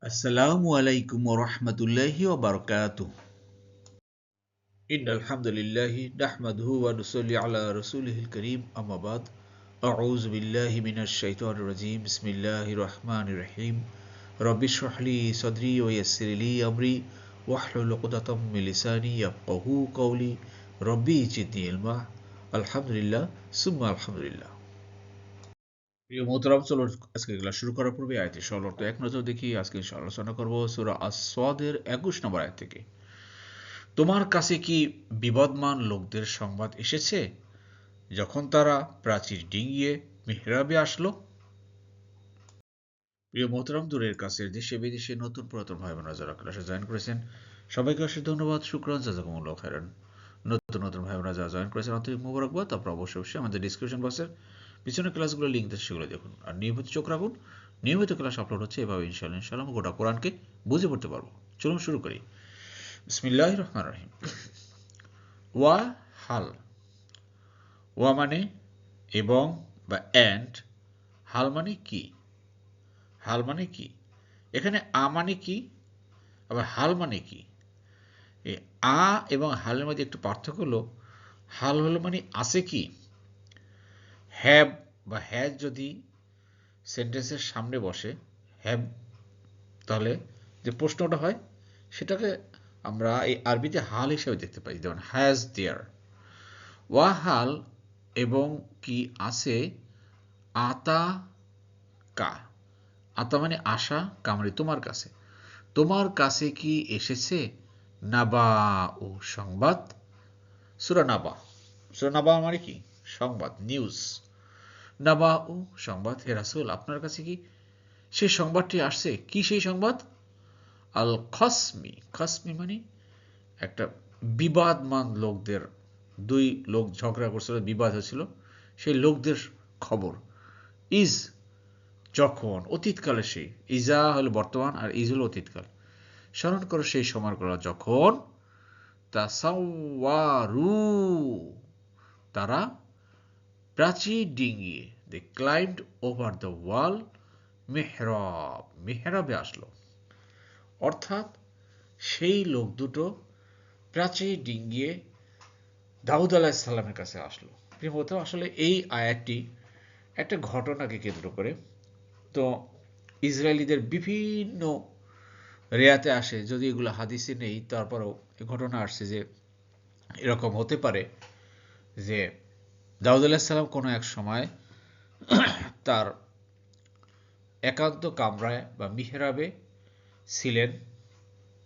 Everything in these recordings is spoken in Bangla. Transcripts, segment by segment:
আসসালামু আলাইকুম ওয়া রাহমাতুল্লাহি ওয়া বারাকাতুহু। ইন্নাল হামদুলিল্লাহি নাহমাদুহু ওয়া নুসাল্লি আলা রাসূলিহিল কারীম আম্মা বাদ। আউযু বিল্লাহি মিনাশ শাইতানির রাজীম। বিসমিল্লাহির রাহমানির রাহিম। রব্বি ইশরাহ লি সাদরি ওয়া ইয়াসসির লি আমরি ওয়াহলুল উকদাতাম মিন লিসানি ইয়াফকাহু কওলি। রব্বি জিদনি ইলমা। আলহামদুলিল্লাহ সুম্মা আলহামদুলিল্লাহ। প্রিয় মোহতারাম, চলো আজকে ক্লাস শুরু করার পূর্বে আয়াতের সরল অর্থ এক নজর দেখি। আজকে আলোচনা করব সূরা আস-সাদের 21 নম্বর আয়াত থেকে। তোমার কাছে কি বিবদমান লোকদের সংবাদ এসেছে যখন তারা প্রাচীর ডিঙিয়ে মিহরাবে আসলো? প্রিয় মোহতারাম, দূরের কাছের দেশে বিদেশে নতুন পুরাতন ভাই বোনেরা যারা ক্লাসে জয়েন করেছেন সবাইকে অশেষ ধন্যবাদ, শুকরান, জাযাকুমুল্লাহু খাইরান। নতুন ভাই বোনেরা যারা জয়েন করেছেন আন্তরিক মোবারকবাদ। আপনারা অবশ্যই আমাদের ডিসক্রিপশন বক্সের পিছনে ক্লাসগুলো লিঙ্ক আছে, সেগুলো দেখুন আর নিয়মিত চোখ রাখুন। নিয়মিত ক্লাস আপলোড হচ্ছে, এভাবে ইনশাআল্লাহ গোটা কোরআনকে বুঝে পড়তে পারবো। চলুন শুরু করি। বিসমিল্লাহির রহমানির রহিম। ওয়া হাল। ওয়া মানে এবং বা অ্যান্ড। হাল মানে কি? হাল মানে কি? এখানে আ মানে কি, আবার হাল মানে কি? এই আ এবং হালের মধ্যে একটু পার্থক্য হলো, হাল হলো মানে আছে কি। হ্যাভ বা হ্যাজ যদি সেন্টেন্সের সামনে বসে, হ্যাভ, তাহলে যে প্রশ্নটা হয় সেটাকে আমরা এই আরবিতে হাল হিসেবে দেখতে পাই, যেমন হ্যাজ দেয়ার। ওয়া হাল এবং কি আছে, আতা কা। আতা মানে আশা, কা মানে তোমার কাছে। তোমার কাছে কি এসেছে নাবা ও সংবাদ। সূরা নাবা। সূরা নাবা মানে কি? সংবাদ, নিউজ। নাবা ও সংবাদ। হে রাসূল, আপনার কাছে কি সেই সংবাদটি আসছে? কি সেই সংবাদ? আল খসমি। খসমি মানে একটা বিবাদমান লোকদের, দুই লোক ঝগড়া করছিল, বিবাদ হয়েছিল, সেই লোকদের খবর। ইজ যখন, অতীতকালে সেই। ইজা হলো বর্তমান আর ইজ হলো অতীতকাল। স্মরণ করো সেই সময় করা যখন তাসাওয়ারু তারা প্রাচীর ডিঙিয়ে, দে ক্লাইম্বড ওভার দ্য ওয়াল, মেহরাব, মেহরাবে আসলো। অর্থাৎ সেই লোক দুটো প্রাচীর ডিঙিয়ে দাউদ আলাইহিসসালামের কাছে আসলো। প্রিয়ত, আসলে এই আয়াতটি একটা ঘটনাকে কেন্দ্র করে। তো ইসরায়েলিদের বিভিন্ন রেয়াতে আসে, যদি এগুলো হাদিসে নেই তারপরেও এই ঘটনা আসছে যে এরকম হতে পারে যে দাউদ আলাইহিসসালাম কোনো এক সময় তার একান্ত কামরায় বা মিহরাবে ছিলেন।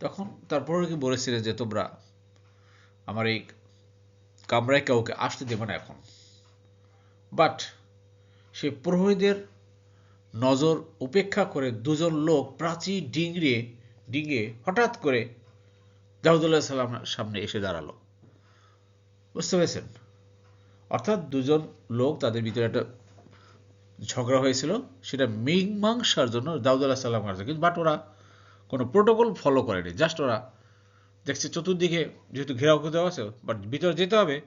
তখন তারপরে কি বলেছিলেন যে তোমরা আমার এই কামরায় কাউকে আসতে দেবে না এখন। বাট সেই প্রহরীদের নজর উপেক্ষা করে দুজন লোক প্রাচীর ডিঙিয়ে হঠাৎ করে দাউদ আলাইহিসসালামের সামনে এসে দাঁড়ালো। বুঝতে পেরেছেন? অর্থাৎ দুজন লোক, তাদের ভিতরে একটা ঝগড়া হয়েছিল, সেটা মীমাংসার জন্য দাউদ আলাইহিসসালাম আসছে। কিন্তু বাট ওরা কোনো প্রোটোকল ফলো করেনি। জাস্ট ওরা দেখছে চতুর্দিকে যেহেতু ঘেরাও করে দেওয়া আছে, বাট ভিতরে যেতে হবে,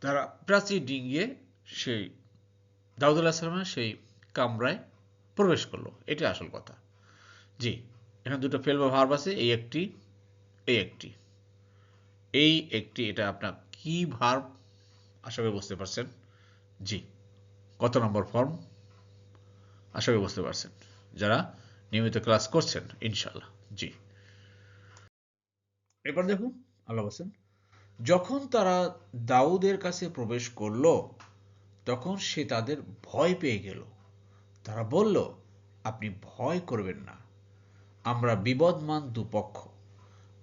তারা প্রাচীর ডিঙিয়ে সেই দাউদ আলাইহিসসালামের সেই কামরায় প্রবেশ করলো। এটা আসল কথা। জি, এখানে দুটো ফেল বা ভার্ব আছে, এই একটি, এই একটি, এই একটি। এটা আপনার কি ভার্ব আশা করি বুঝতে পারছেন। জি, কত নম্বর ফর্ম আশা করি বুঝতে পারছেন যারা নিয়মিত ক্লাস করছেন ইনশাল্লাহ। জি, এবার দেখুন, আল্লাহ বলছেন যখন তারা দাউদের কাছে প্রবেশ করল তখন সে তাদের ভয় পেয়ে গেল। তারা বলল, আপনি ভয় করবেন না, আমরা বিবদমান দুপক্ষ,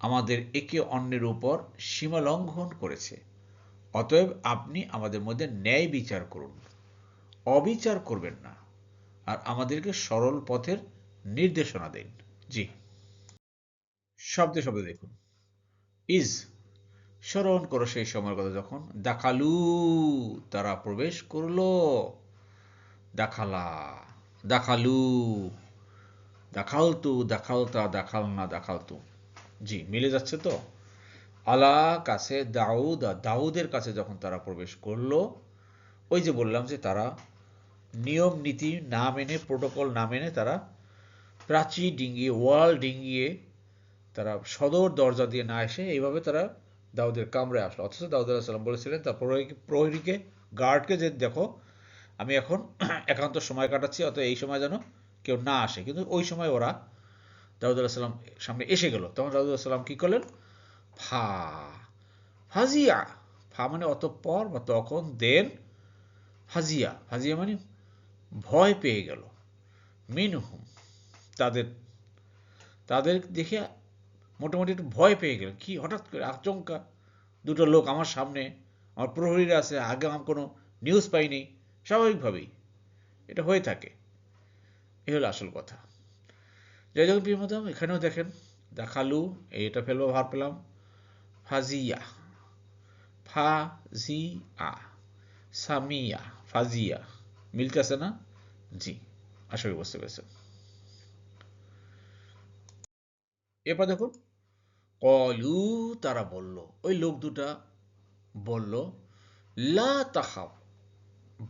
আমাদের একে অন্যের উপর সীমা লঙ্ঘন করেছে, অতএব আপনি আমাদের মধ্যে ন্যায় বিচার করুন, অবিচার করবেন না, আর আমাদেরকে সরল পথের নির্দেশনা দিন। জি, শব্দে শব্দে দেখুন। ইজ, স্মরণ করো সেই সময়ের কথা যখন দাখালু তারা প্রবেশ করলো। দাখালা, দাখালু, দাখালতু, দাখালতা, দাখালনা, দাখালতু। জি, মিলে যাচ্ছে তো। আলা কাছে দাউদ, দাউদের কাছে যখন তারা প্রবেশ করলো, ওই যে বললাম যে তারা নিয়ম নীতি না মেনে, প্রোটোকল না মেনে তারা প্রাচী ডিঙ্গিয়ে, ওয়াল ডিঙ্গিয়ে তারা সদর দরজা দিয়ে না এসে এইভাবে তারা দাউদের কামরায় আসলো। অথচ দাউদ আলাইহিস সালাম বলেছিলেন তার প্রহরীকে, গার্ডকে, যে দেখো আমি এখন একান্ত সময় কাটাচ্ছি, অত এই সময় যেন কেউ না আসে। কিন্তু ওই সময় ওরা দাউদ আলাইহিস সালাম সামনে এসে গেল। তখন দাউদ আলাইহিস সালাম কি করলেন? ফা ফাজিয়া, ফা মানে অতঃপর বা তখন, দেন ফাজিয়া, ফাজিয়া মানে ভয় পেয়ে গেল, মিনহুম, তাদের তাদের দেখে মোটামুটি একটু ভয় পেয়ে গেল। কি হঠাৎ করে আচমকা দুটো লোক আমার সামনে, আমার প্রহরীরা আছে, আগে আমার কোনো নিউজ পাইনি। স্বাভাবিকভাবেই এটা হয়ে থাকে, এ হলো আসল কথা। যাই হোক প্রিয় মতাম, এখানেও দেখেন দেখালু, এটা ফেলবো ভার পেলাম ফাজিয়া, ফাজিয়া, সামিয়া, ফাজিয়া, মিলতেছে না? জি, আশা করি বুঝতে পেরেছেন। এরপর দেখুন, কলু, তারা বলল, ওই লোক দুটা বলল, লা তাখাফ,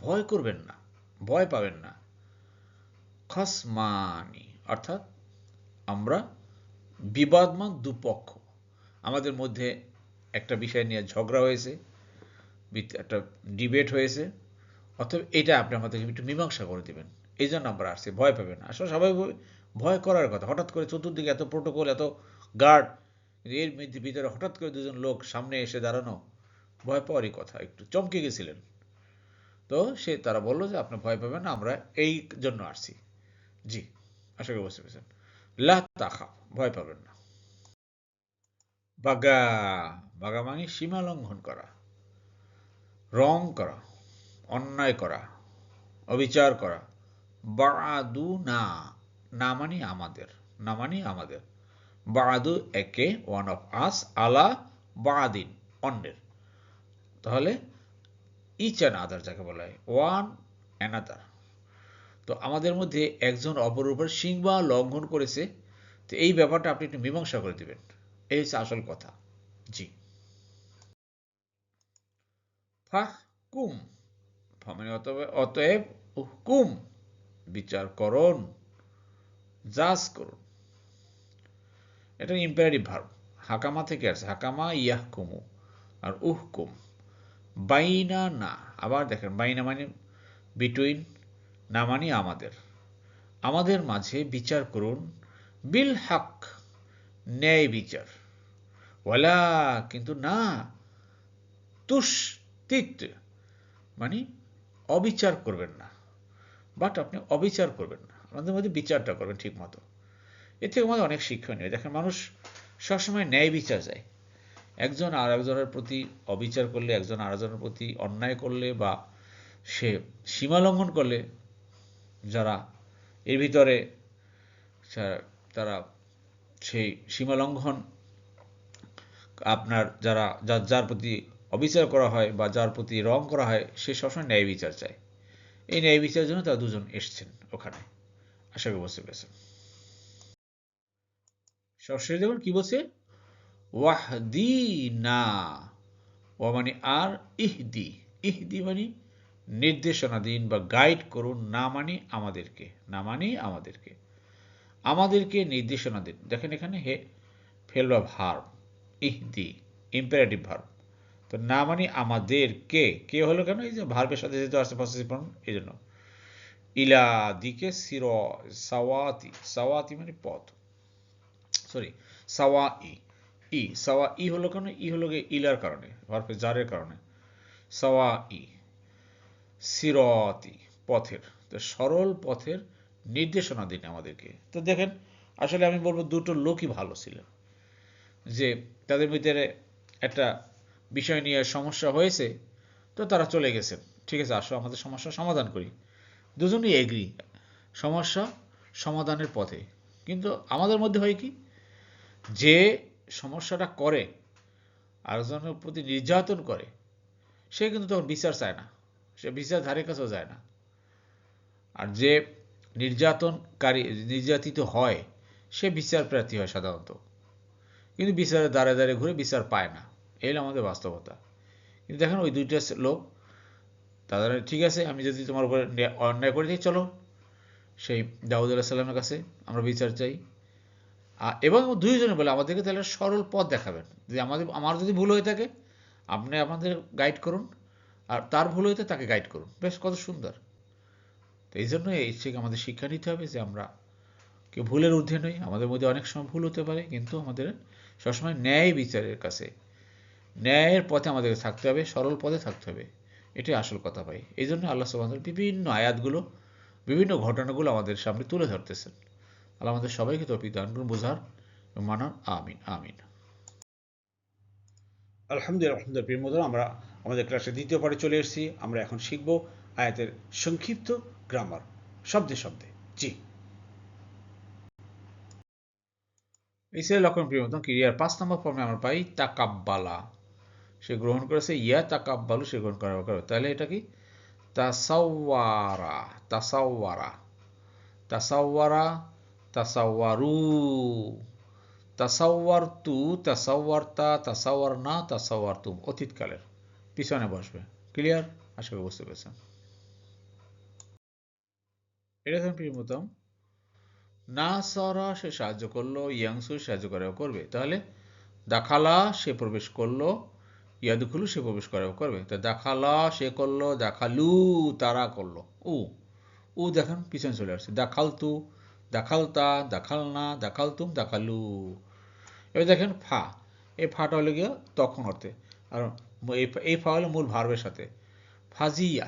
ভয় করবেন না, ভয় পাবেন না, খসমানি, অর্থাৎ আমরা বিবাদমান দুপক্ষ, আমাদের মধ্যে একটা বিষয় নিয়ে ঝগড়া হয়েছে, একটা ডিবেট হয়েছে, অতএব এটা আপনি আমাদেরকে একটু মীমাংসা করে দেবেন, এই জন্য আমরা আসছি, ভয় পাবেন না। আসলে স্বাভাবিক ভয় করার কথা, হঠাৎ করে চতুর্দিকে এত প্রোটোকল, এত গার্ড, এর ভিতরে হঠাৎ করে দুজন লোক সামনে এসে দাঁড়ানো, ভয় পাওয়ারই কথা। একটু চমকে গেছিলেন। তো তারা বলল যে আপনি ভয় পাবেন না, আমরা এই জন্য আসছি। জি, আশা করি বুঝতে পেরেছেন। লা তাখাফ, ভয় পাবেন না। বাগা, বাগা মানে সীমা লঙ্ঘন করা, রং করা, অন্যায় করা, অবিচার করা। বাদু না, না মানে আমাদের, না মানে আমাদের, বাদু একে, ওয়ান অফ আস, আলা বাদিন, অন্যের। তাহলে ইচ অ্যান আদার যাকে বলা হয়, ওয়ান অ্যানাদার। তো আমাদের মধ্যে একজন অপরের উপর সীমা লঙ্ঘন করেছে, তো এই ব্যাপারটা আপনি একটু মীমাংসা করে দেবেন, এই হচ্ছে আসল কথা। জি, ফাহকুম, মানে অতএব হুকুম, বিচার করুন, জাজ করুন। এটা ইম্পারেটিভ ভার্ব, হাকামা থেকে আসছে, হাকামা ইয়াহকুমু, আর উহকুম, বাইনা না, আবার দেখেন বাইনা মানে বিটুইন, না মানে আমাদের, আমাদের মাঝে বিচার করুন, বিল হক, ন্যায় বিচার, ওয়ালা, কিন্তু না, তুষ্টিত মানে অবিচার করবেন না, বাট আপনি অবিচার করবেন না, আমাদের মধ্যে বিচারটা করবেন ঠিক মতো। এর থেকে আমাদের অনেক শিক্ষণীয়। দেখেন, মানুষ সবসময় ন্যায় বিচার চায়। একজন আর একজনের প্রতি অবিচার করলে, একজন আর একজনের প্রতি অন্যায় করলে, বা সে সীমা লঙ্ঘন করলে, যারা এর ভিতরে তারা সেই সীমা লঙ্ঘন, আপনার যার প্রতি অবিচার করা হয় বা যার প্রতি রং করা হয়, সে সবসময় ন্যায় বিচার চায়। এই ন্যায় বিচারের জন্য তারা দুজন এসছেন ওখানে, আশা করি বুঝতে পেরেছেন। সরাসরি দেখুন কি বলছে, ওয়াহদিনা, ও মানে আর, ইহদি, ইহদি মানে নির্দেশনা দিন বা গাইড করুন, না মানে আমাদেরকে, না মানে আমাদেরকে, আমাদেরকে নির্দেশনা দিন। দেখেন এখানে হে ফেল বা ভার্ব, ইহদি ইম্পারেটিভ ভার্ব। তো না মানে আমাদেরকে, কে হলো কেন? এই যে ভার্বের সাথে যেহেতু আসছে পসেসিভ প্রনাউন, এই জন্য। ইলা দিকে সির, সাওয়াতি, সাওয়াতি মানে পথ, সরি সাওয়া ই, ই সাওয়া ই হলো কেন? ই হলো ইলার কারণে, ভার্বে জারের কারণে। সাওয়া ই, সিরতি, পথের, তো সরল পথের নির্দেশনা দিন আমাদেরকে। তো দেখেন, আসলে আমি বলবো দুটো লোকই ভালো ছিল, যে তাদের ভিতরে একটা বিষয় নিয়ে সমস্যা হয়েছে, তো তারা চলে গেছেন, ঠিক আছে আসো আমাদের সমস্যা সমাধান করি। দুজনই এগ্রি সমস্যা সমাধানের পথে। কিন্তু আমাদের মধ্যে হয় কি, যে সমস্যাটা করে, আরেকজনের প্রতি নির্যাতন করে, সে কিন্তু তখন বিচার চায় না, সে বিচার ধারে কাছেও যায় না। আর যে নির্যাতনকারী, নির্যাতিত হয়, সে বিচার প্রার্থী হয় সাধারণত, কিন্তু বিচারের দ্বারে দ্বারে ঘুরে বিচার পায় না। এই হলো আমাদের বাস্তবতা। কিন্তু দেখেন ওই দুইটা লোক, তাদের ঠিক আছে, আমি যদি তোমার উপরে অন্যায় করে দিই, চলো সেই দাউদ আলাইহিস সালামের কাছে আমরা বিচার চাই। এবং দুইজনে বলে আমাদেরকে তাহলে সরল পথ দেখাবেন, যে আমার যদি ভুল হয়ে থাকে আপনি আমাদের গাইড করুন, আর তার ভুল হইতে তাকে গাইড করুন। বেশ কত সুন্দর। তো এই জন্য এই থেকে আমাদের শিক্ষা নিতে হবে যে আমরা কেউ ভুলের ঊর্ধ্বে নই, আমাদের মধ্যে অনেক সময় ভুল হতে পারে, কিন্তু আমাদের সবসময় ন্যায় বিচারের কাছে, ন্যায়ের পথে আমাদের থাকতে হবে, সরল পথে থাকতে হবে। এটাই আসল কথা ভাই। এই জন্য আল্লাহ সুবহানাহু ওয়া তাআলা বিভিন্ন আয়াতগুলো, বিভিন্ন ঘটনাগুলো আমাদের সামনে তুলে ধরতেছেন। আল্লাহ আমাদের সবাইকে তৌফিক দান করুন বোঝার এবং মানার। আমিন আমিন। আলহামদুলিল্লাহ প্রিয় বন্ধুরা, আমরা আমাদের ক্লাসের দ্বিতীয় পার্টে চলে এসেছি। আমরা এখন শিখব আয়াতের সংক্ষিপ্ত গ্রামার, শব্দে শব্দে। জি, এই ছিল লক্ষণ প্রিয় মতন ক্রিয়ার 5 নম্বর ফর্মে আমরা পাই তাকাব্বালা, সে গ্রহণ করেছে, ইয়া তাকাব্বালু সে গ্রহণ করা হবে। তাহলে এটা কি? তাসাওয়ারা, তাসাওয়ারা, তাসাওয়ারা, তাসাওয়ারু, তাসাওয়ারতু, তাসাওয়ারতা, তাসাওয়ারনা, তাসাওয়ারতুম অতীতকালের, পিছনে বসবে। ক্লিয়ার? আশা করি বুঝতে পেরেছেন। এটা ধরুন প্রিয় মতন নাসরা সে সাহায্য করলো, ইয়াংসু সাহায্য করাও করবে। তাহলে দাখালা সে প্রবেশ করলো, ইয়াদখুলু সে প্রবেশ করাও করবে। তা দাখালা সে করলো, দাখালু তারা করলো। উ উ দেখেন পিছনে চলে আসছে। দাখালতু, দাখালতা, দাখালনা, দাখালতুম, দাখালু। এবার দেখেন ফা, এই ফাটা হলে গিয়ে তখন অর্থে, আর এই ফা হলো মূল ভার্বের সাথে। ফাজিয়া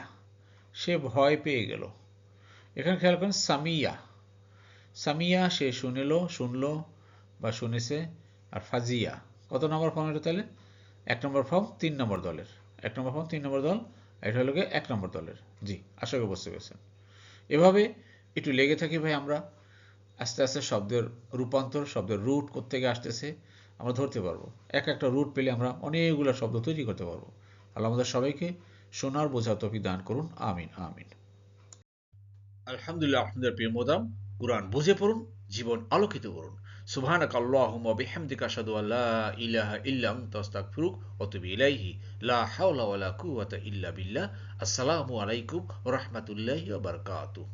সে ভয় পেয়ে গেল। এখানে খেয়াল করেন সামিয়া, সামিয়া সে শুনলো বা শুনেছে। আর ফাজিয়া কত নম্বর ফর্ম এটা? তাহলে 1 নম্বর ফর্ম 3 নম্বর দলের, 1 নম্বর ফর্ম 3 নম্বর দল, এটা হলো 1 নম্বর দলের। জি, আশা করি বুঝতে পেরেছেন। এভাবে একটু লেগে থাকি ভাই, আমরা আস্তে আস্তে শব্দের রূপান্তর, শব্দের রুট কোত্থেকে আসতেছে আমরা ধরতে পারবো। একটা রুট পেলে আমরা অনেকগুলো শব্দ তৈরি করতে পারবো। আল্লাহ আমাদের সবাইকে শোনার বোঝার তৌফিক দান করুন। আমিন আমিন। আলহামদুলিল্লাহ আপনাদের প্রিয় মোদাম, কুরআন বুঝে পড়ুন, জীবন আলোকিত করুন। সুবহানাকা আল্লাহুম্মা বিহামদিকা আশহাদু আল্লা ইলাহা ইল্লা আনতা আস্তাগফিরুক ওয়া আতুবু ইলাইহি। লা হাওলা ওয়ালা কুওয়াতা ইল্লা বিল্লাহ। আসসালামু আলাইকুম ওয়া রাহমাতুল্লাহি ওয়া বারাকাতুহু।